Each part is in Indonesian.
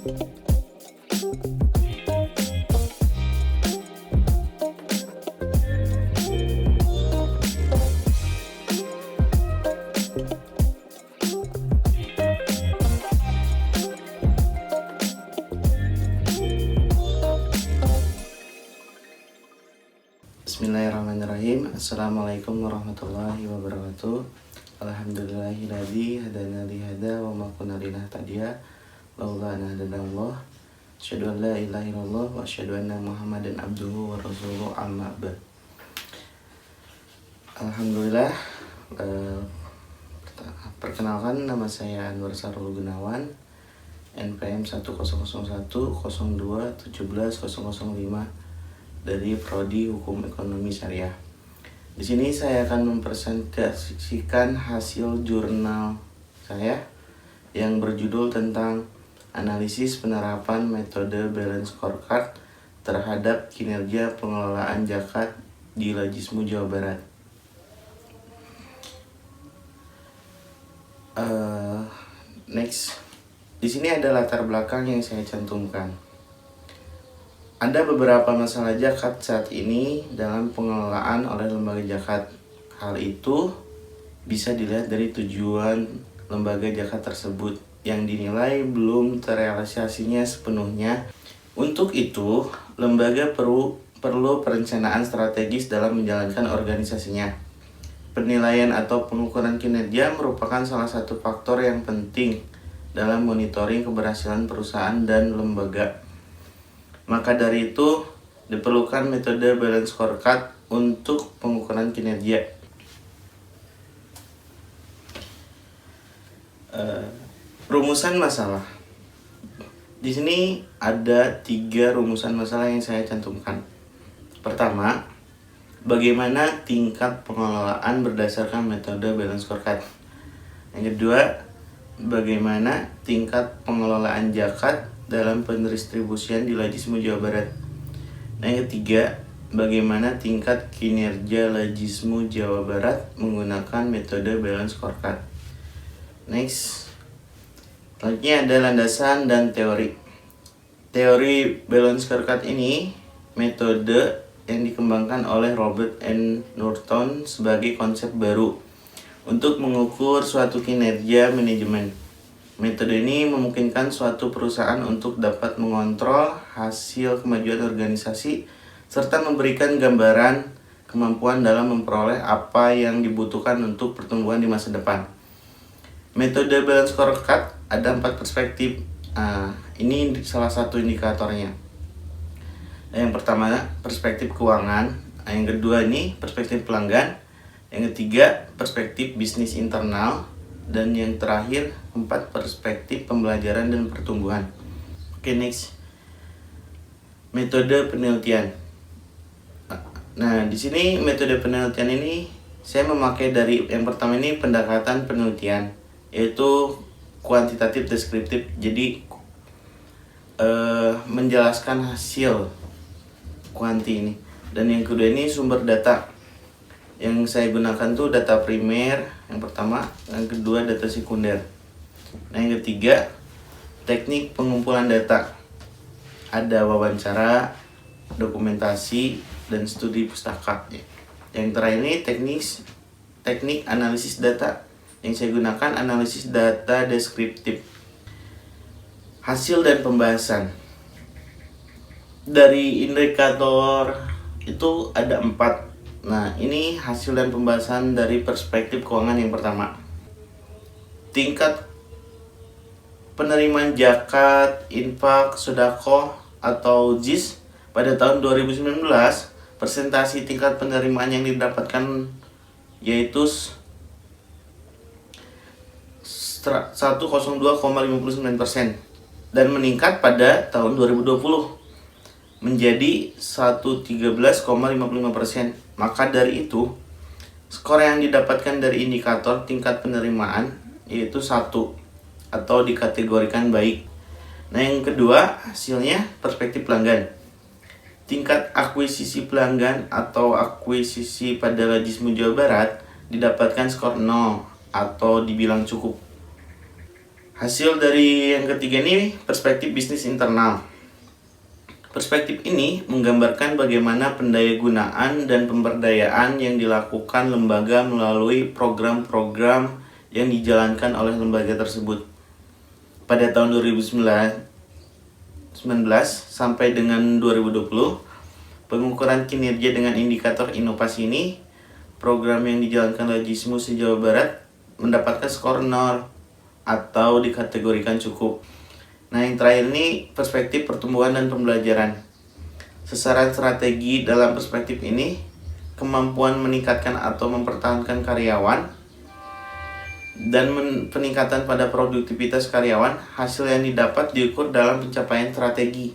Bismillahirrahmanirrahim. Assalamualaikum warahmatullahi wabarakatuh. Alhamdulillahilladzi hadana li hada wa ma kunna linahtadiya laula an hadanallah. Asyhadu an la ilaha illallah wa asyhadu anna Muhammadan abduhu wa rasuluhu amma ba'd. Alhamdulillah, perkenalkan nama saya Anwar Sarul Gunawan, NPM 100102102170005 dari Prodi Hukum Ekonomi Syariah. Di sini saya akan mempresentasikan hasil jurnal saya yang berjudul tentang analisis penerapan metode balance scorecard terhadap kinerja pengelolaan zakat di Lajismu Jawa Barat. Next, di sini ada latar belakang yang saya cantumkan. Ada beberapa masalah zakat saat ini dalam pengelolaan oleh lembaga zakat. Hal itu bisa dilihat dari tujuan lembaga zakat tersebut yang dinilai belum terrealisasinya sepenuhnya. Untuk itu, lembaga perlu perencanaan strategis dalam menjalankan organisasinya. Penilaian atau pengukuran kinerja merupakan salah satu faktor yang penting dalam monitoring keberhasilan perusahaan dan lembaga. Maka dari itu, diperlukan metode balance scorecard untuk pengukuran kinerja. Rumusan masalah. Di sini ada 3 rumusan masalah yang saya cantumkan. Pertama, bagaimana tingkat pengelolaan berdasarkan metode balance scorecard. Yang kedua, bagaimana tingkat pengelolaan zakat dalam pendistribusian di Lajismu Jawa Barat. Yang ketiga, bagaimana tingkat kinerja Lajismu Jawa Barat menggunakan metode balance scorecard. Next, selanjutnya ada landasan dan teori. Teori balance scorecard ini metode yang dikembangkan oleh Robert N. Norton sebagai konsep baru untuk mengukur suatu kinerja manajemen. Metode ini memungkinkan suatu perusahaan untuk dapat mengontrol hasil kemajuan organisasi serta memberikan gambaran kemampuan dalam memperoleh apa yang dibutuhkan untuk pertumbuhan di masa depan. Metode balance scorecard ada 4 perspektif. Ini salah satu indikatornya. Yang pertama, perspektif keuangan. Yang kedua ini perspektif pelanggan. Yang ketiga, perspektif bisnis internal. Dan yang terakhir, 4 perspektif pembelajaran dan pertumbuhan. Oke, next. Metode penelitian. Nah, di sini metode penelitian ini saya memakai dari yang pertama ini pendekatan penelitian, yaitu kuantitatif deskriptif. Jadi menjelaskan hasil kuanti ini. Dan yang kedua ini sumber data. Yang saya gunakan tuh data primer yang pertama, yang kedua data sekunder. Nah, yang ketiga teknik pengumpulan data. Ada wawancara, dokumentasi, dan studi pustaka. Yang terakhir ini teknik analisis data. Yang saya gunakan analisis data deskriptif. Hasil dan pembahasan. Dari indikator itu ada 4. Nah, ini hasil dan pembahasan dari perspektif keuangan yang pertama. Tingkat penerimaan zakat, infak, sedekah atau JIS pada tahun 2019, persentase tingkat penerimaan yang didapatkan yaitu 102,59% dan meningkat pada tahun 2020 menjadi 113,55%. Maka dari itu, skor yang didapatkan dari indikator tingkat penerimaan yaitu 1 atau dikategorikan baik. Nah, yang kedua, hasilnya perspektif pelanggan. Tingkat akuisisi pelanggan atau akuisisi pada Lajismu Jawa Barat didapatkan skor 0 atau dibilang cukup. Hasil dari yang ketiga ini perspektif bisnis internal. Perspektif ini menggambarkan bagaimana pendayagunaan dan pemberdayaan yang dilakukan lembaga melalui program-program yang dijalankan oleh lembaga tersebut. Pada tahun 2019 sampai dengan 2020, pengukuran kinerja dengan indikator inovasi ini, program yang dijalankan Logismu se-Jawa Barat mendapatkan skor 0 atau dikategorikan cukup. Nah, yang terakhir ini perspektif pertumbuhan dan pembelajaran. Sasaran strategi dalam perspektif ini, kemampuan meningkatkan atau mempertahankan karyawan dan peningkatan pada produktivitas karyawan. Hasil yang didapat diukur dalam pencapaian strategi.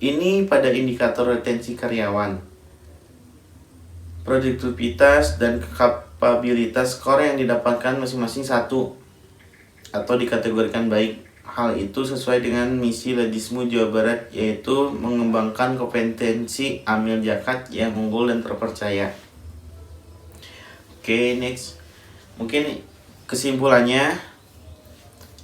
Ini pada indikator retensi karyawan, produktivitas dan kapabilitas. Skor yang didapatkan masing-masing 1 atau dikategorikan baik. Hal itu sesuai dengan misi Logismu Jawa Barat, yaitu mengembangkan kompetensi amil zakat yang unggul dan terpercaya. Oke, next. Mungkin kesimpulannya,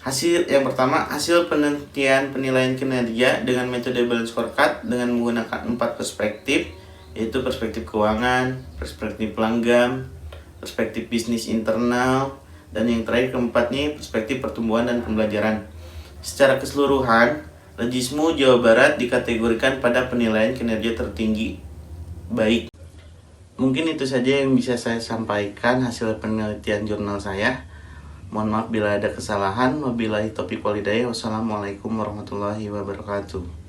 hasil yang pertama, hasil penilaian kinerja dengan metode balance scorecard dengan menggunakan 4 perspektif, yaitu perspektif keuangan, perspektif pelanggan, perspektif bisnis internal, dan yang terakhir keempat nih, perspektif pertumbuhan dan pembelajaran. Secara keseluruhan, Logismu Jawa Barat dikategorikan pada penilaian kinerja tertinggi baik. Mungkin itu saja yang bisa saya sampaikan hasil penelitian jurnal saya. Mohon maaf bila ada kesalahan. Wabillahi taufiq wal hidayah. Wassalamualaikum warahmatullahi wabarakatuh.